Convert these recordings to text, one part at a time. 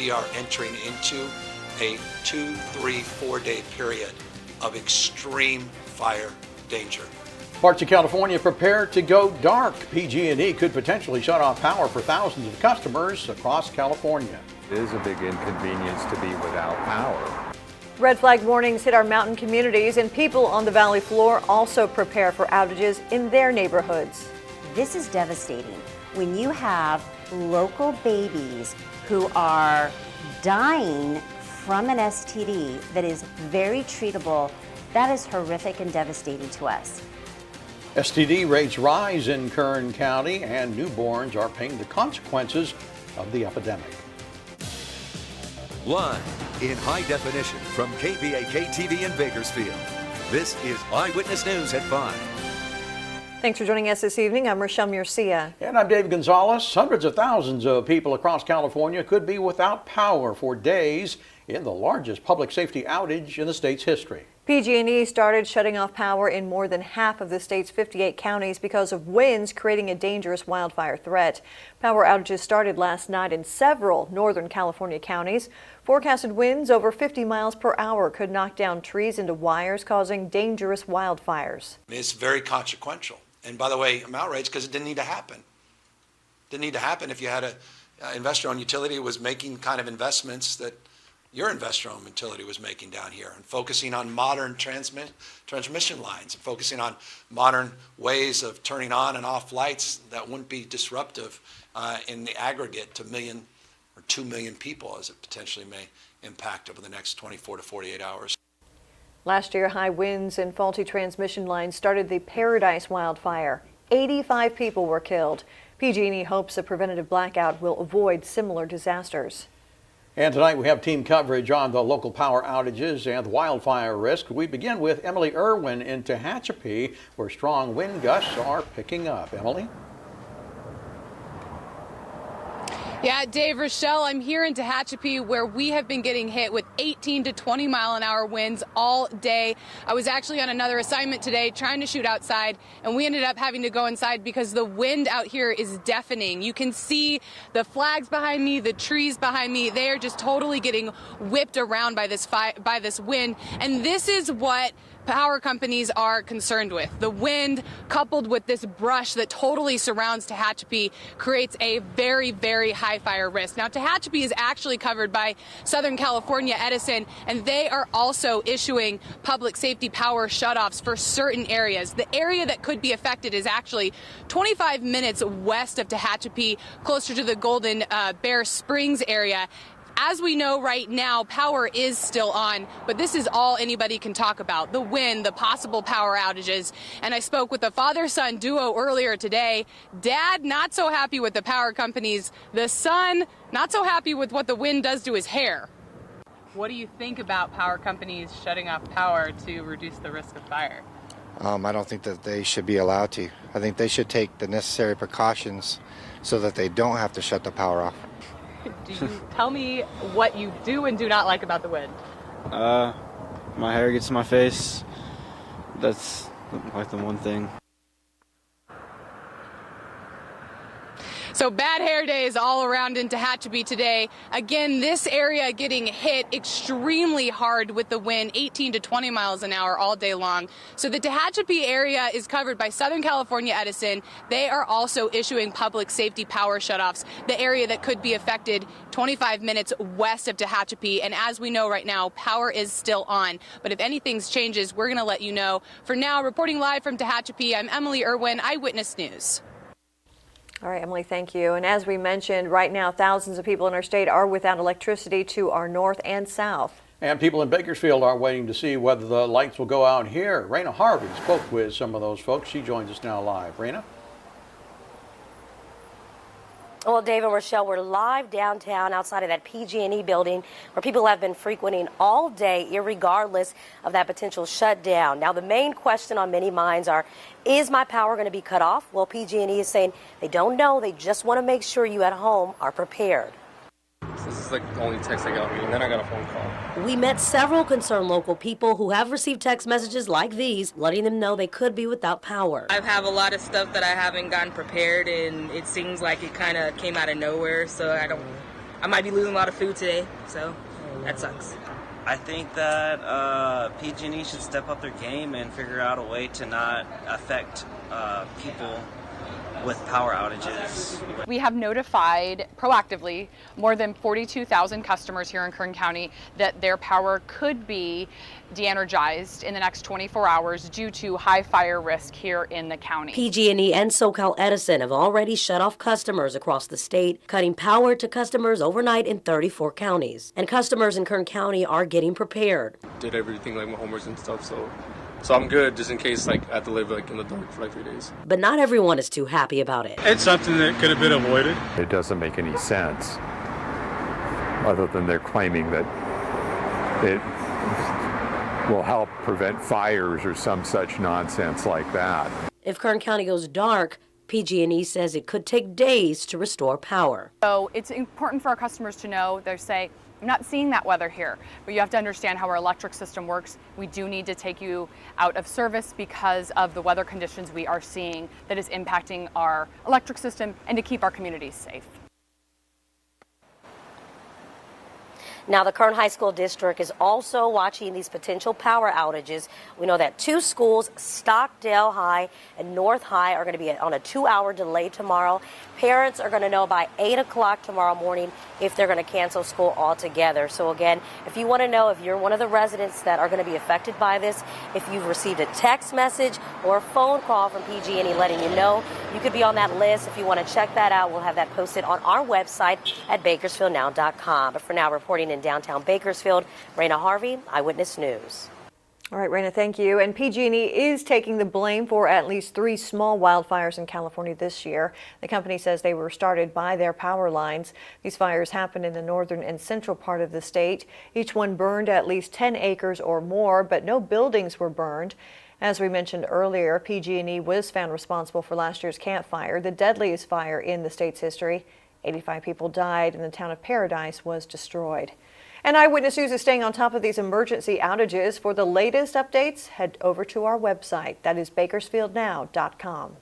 we are entering into a 2, 3, 4 day period of extreme fire danger. Parts of California prepare to go dark. PG&E could potentially shut off power for thousands of customers across California. It is a big inconvenience to be without power. Red flag warnings hit our mountain communities, and people on the valley floor also prepare for outages in their neighborhoods. This is devastating when you have local babies who are dying from an STD that is very treatable. That is horrific and devastating to us. STD rates rise in Kern County, and newborns are paying the consequences of the epidemic. Live in high definition from KBAK TV in Bakersfield, this is Eyewitness News at 5. Thanks for joining us this evening. I'm Rochelle Murcia. And I'm Dave Gonzalez. Hundreds of thousands of people across California could be without power for days in the largest public safety outage in the state's history. PG&E started shutting off power in more than half of the state's 58 counties because of winds creating a dangerous wildfire threat. Power outages started last night in several northern California counties. Forecasted winds over 50 miles per hour could knock down trees into wires, causing dangerous wildfires. It's very consequential. And by the way, I'm outraged because it didn't need to happen. Didn't need to happen if you had an investor-owned utility who was making kind of investments that your investor-owned utility was making down here, and focusing on modern transmission lines, and focusing on modern ways of turning on and off lights that wouldn't be disruptive in the aggregate to 1 million or 2 million people, as it potentially may impact over the next 24 to 48 hours. Last year, high winds and faulty transmission lines started the Paradise wildfire. 85 people were killed. PG&E hopes a preventative blackout will avoid similar disasters. And tonight we have team coverage on the local power outages and wildfire risk. We begin with Emily Irwin in Tehachapi, where strong wind gusts are picking up. Emily? Yeah, Dave, Rochelle, I'm here in Tehachapi where we have been getting hit with 18 to 20 mile an hour winds all day. I was actually on another assignment today trying to shoot outside, and we ended up having to go inside because the wind out here is deafening. You can see the flags behind me, the trees behind me. They are just totally getting whipped around by this wind. And this is what power companies are concerned with. The wind coupled with this brush that totally surrounds Tehachapi creates a very, very high fire risk. Now, Tehachapi is actually covered by Southern California Edison, and they are also issuing public safety power shutoffs for certain areas. The area that could be affected is actually 25 minutes west of Tehachapi, closer to the Golden Bear Springs area. As we know right now, power is still on, but this is all anybody can talk about: the wind, the possible power outages. And I spoke with a father-son duo earlier today. Dad not so happy with the power companies. The son not so happy with what the wind does to his hair. What do you think about power companies shutting off power to reduce the risk of fire? I don't think that they should be allowed to. I think they should take the necessary precautions so that they don't have to shut the power off. Do you tell me what you do and do not like about the wind? My hair gets in my face. That's like the one thing. So bad hair days all around in Tehachapi today. Again, this area getting hit extremely hard with the wind, 18 to 20 miles an hour all day long. So the Tehachapi area is covered by Southern California Edison. They are also issuing public safety power shutoffs. The area that could be affected 25 minutes west of Tehachapi. And as we know right now, power is still on. But if anything changes, we're going to let you know. For now, reporting live from Tehachapi, I'm Emily Irwin, Eyewitness News. All right, Emily, thank you. And as we mentioned, right now, thousands of people in our state are without electricity to our north and south. And people in Bakersfield are waiting to see whether the lights will go out here. Raina Harvey spoke with some of those folks. She joins us now live. Raina? Well, Dave and Rochelle, we're live downtown outside of that PG&E building where people have been frequenting all day, irregardless of that potential shutdown. Now, the main question on many minds are, is my power going to be cut off? Well, PG&E is saying they don't know. They just want to make sure you at home are prepared. This is like the only text I got, and then I got a phone call. We met several concerned local people who have received text messages like these, letting them know they could be without power. I have a lot of stuff that I haven't gotten prepared, and it seems like it kind of came out of nowhere, so I'm I might be losing a lot of food today, so that sucks. I think that PG&E should step up their game and figure out a way to not affect people with power outages. We have notified proactively more than 42,000 customers here in Kern County that their power could be de-energized in the next 24 hours due to high fire risk here in the county. PG&E and SoCal Edison have already shut off customers across the state, cutting power to customers overnight in 34 counties. And customers in Kern County are getting prepared. Did everything like my homework and stuff, so I'm good just in case like I have to live like in the dark for like 3 days. But not everyone is too happy about it. It's something that could have been avoided. It doesn't make any sense, other than they're claiming that it will help prevent fires or some such nonsense like that. If Kern County goes dark, PG&E says it could take days to restore power. So it's important for our customers to know, they say, I'm not seeing that weather here, but you have to understand how our electric system works. We do need to take you out of service because of the weather conditions we are seeing that is impacting our electric system and to keep our communities safe. Now, the Kern High School District is also watching these potential power outages. We know that 2 schools, Stockdale High and North High, are going to be on a 2-hour delay tomorrow. Parents are going to know by 8 o'clock tomorrow morning if they're going to cancel school altogether. So again, if you want to know if you're one of the residents that are going to be affected by this, if you've received a text message or a phone call from PG&E letting you know, you could be on that list. If you want to check that out, we'll have that posted on our website at bakersfieldnow.com. But for now, reporting in downtown Bakersfield, Raina Harvey, Eyewitness News. All right, Raina, thank you. And PG&E is taking the blame for at least 3 small wildfires in California this year. The company says they were started by their power lines. These fires happened in the northern and central part of the state. Each one burned at least 10 acres or more, but no buildings were burned. As we mentioned earlier, PG&E was found responsible for last year's Camp Fire, the deadliest fire in the state's history. 85 people died and the town of Paradise was destroyed. And Eyewitness News is staying on top of these emergency outages. For the latest updates, head over to our website. That is bakersfieldnow.com.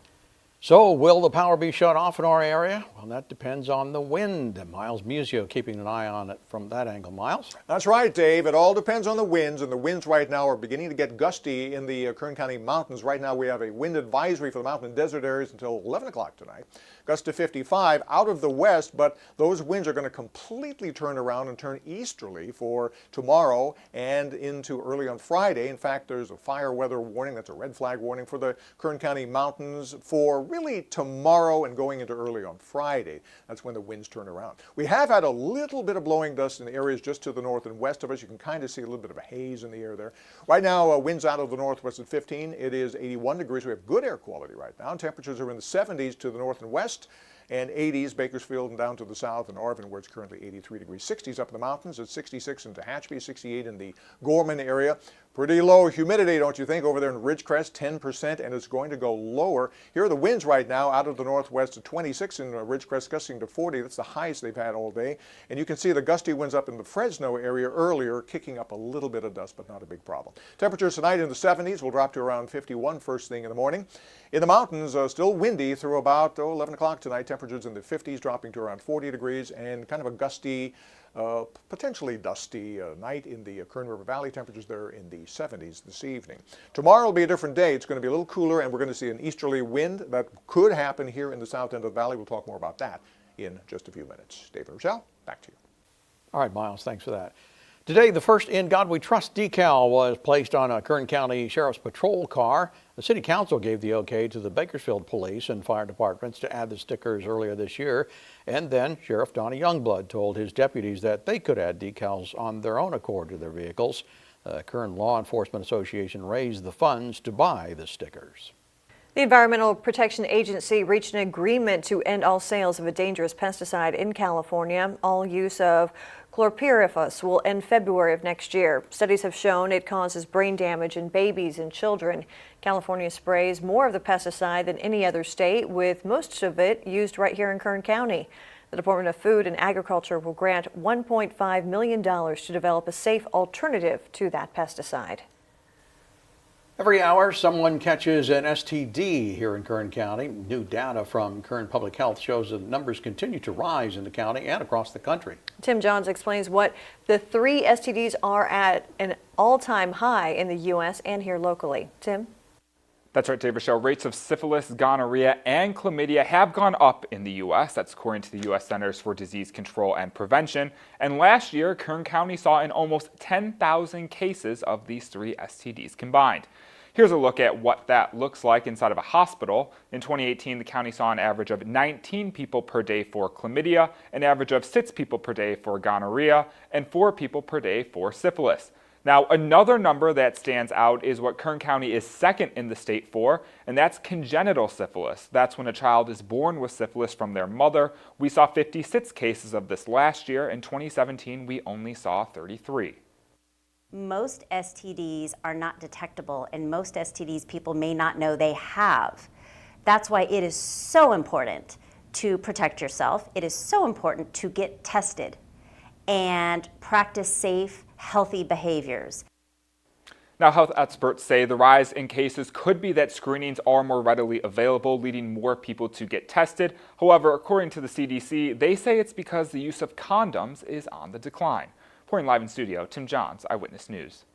So will the power be shut off in our area? Well, that depends on the wind. Miles Musio keeping an eye on it from that angle. Miles? That's right, Dave. It all depends on the winds, and the winds right now are beginning to get gusty in the Kern County mountains. Right now we have a wind advisory for the mountain and desert areas until 11 o'clock tonight. Gusts to 55 out of the west, but those winds are going to completely turn around and turn easterly for tomorrow and into early on Friday. In fact, there's a fire weather warning, that's a red flag warning for the Kern County mountains for really tomorrow and going into early on Friday. That's when the winds turn around. We have had a little bit of blowing dust in the areas just to the north and west of us. You can kind of see a little bit of a haze in the air there. Right now, winds out of the northwest at 15. It is 81 degrees. We have good air quality right now. Temperatures are in the 70s to the north and west, and 80s, Bakersfield and down to the south, and Arvin, where it's currently 83 degrees. 60s up in the mountains. It's 66 in Tehachapi, 68 in the Gorman area. Pretty low humidity, don't you think, over there in Ridgecrest, 10%, and it's going to go lower. Here are the winds right now out of the northwest at 26 in Ridgecrest, gusting to 40. That's the highest they've had all day. And you can see the gusty winds up in the Fresno area earlier, kicking up a little bit of dust, but not a big problem. Temperatures tonight in the 70s will drop to around 51 first thing in the morning. In the mountains, still windy through about 11 o'clock tonight. Temperatures in the 50s, dropping to around 40 degrees, and kind of a gusty, potentially dusty night in the Kern River Valley. Temperatures there in the 70s this evening. Tomorrow will be a different day. It's going to be a little cooler, and we're going to see an easterly wind that could happen here in the south end of the valley. We'll talk more about that in just a few minutes. David Rochelle, back to you. All right, Miles, thanks for that. Today, the first In God We Trust decal was placed on a Kern County Sheriff's Patrol car. The City Council gave the okay to the Bakersfield Police and Fire Departments to add the stickers earlier this year. And then Sheriff Donnie Youngblood told his deputies that they could add decals on their own accord to their vehicles. The Kern Law Enforcement Association raised the funds to buy the stickers. The Environmental Protection Agency reached an agreement to end all sales of a dangerous pesticide in California. All use of chlorpyrifos will end February of next year. Studies have shown it causes brain damage in babies and children. California sprays more of the pesticide than any other state, with most of it used right here in Kern County. The Department of Food and Agriculture will grant $1.5 million to develop a safe alternative to that pesticide. Every hour, someone catches an STD here in Kern County. New data from Kern Public Health shows that numbers continue to rise in the county and across the country. Tim Johns explains what the 3 STDs are at an all-time high in the U.S. and here locally. Tim? That's right, Dave Rochelle. Rates of syphilis, gonorrhea, and chlamydia have gone up in the U.S. That's according to the U.S. Centers for Disease Control and Prevention. And last year, Kern County saw in almost 10,000 cases of these 3 STDs combined. Here's a look at what that looks like inside of a hospital. In 2018, the county saw an average of 19 people per day for chlamydia, an average of 6 people per day for gonorrhea, and 4 people per day for syphilis. Now, another number that stands out is what Kern County is second in the state for, and that's congenital syphilis. That's when a child is born with syphilis from their mother. We saw 56 cases of this last year. In 2017, we only saw 33. Most STDs are not detectable, and most STDs people may not know they have. That's why it is so important to protect yourself. It is so important to get tested and practice safe, healthy behaviors. Now, health experts say the rise in cases could be that screenings are more readily available, leading more people to get tested. However, according to the CDC, they say it's because the use of condoms is on the decline. Reporting live in studio, Tim Johns, Eyewitness News.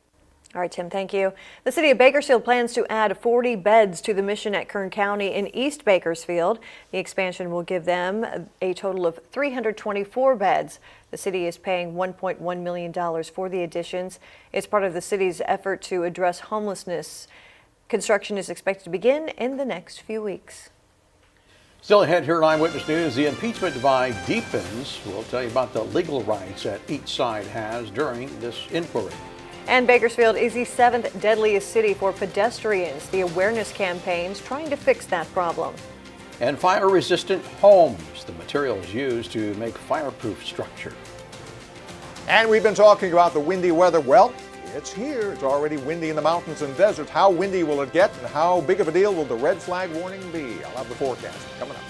All right, Tim, thank you. The city of Bakersfield plans to add 40 beds to the mission at Kern County in East Bakersfield. The expansion will give them a total of 324 beds. The city is paying $1.1 million for the additions. It's part of the city's effort to address homelessness. Construction is expected to begin in the next few weeks. Still ahead here at Eyewitness News, the impeachment divide deepens. We'll tell you about the legal rights that each side has during this inquiry. And Bakersfield is the 7th deadliest city for pedestrians. The awareness campaign's trying to fix that problem. And fire-resistant homes, the materials used to make fireproof structure. And we've been talking about the windy weather. Well, it's here. It's already windy in the mountains and deserts. How windy will it get, and how big of a deal will the red flag warning be? I'll have the forecast coming up.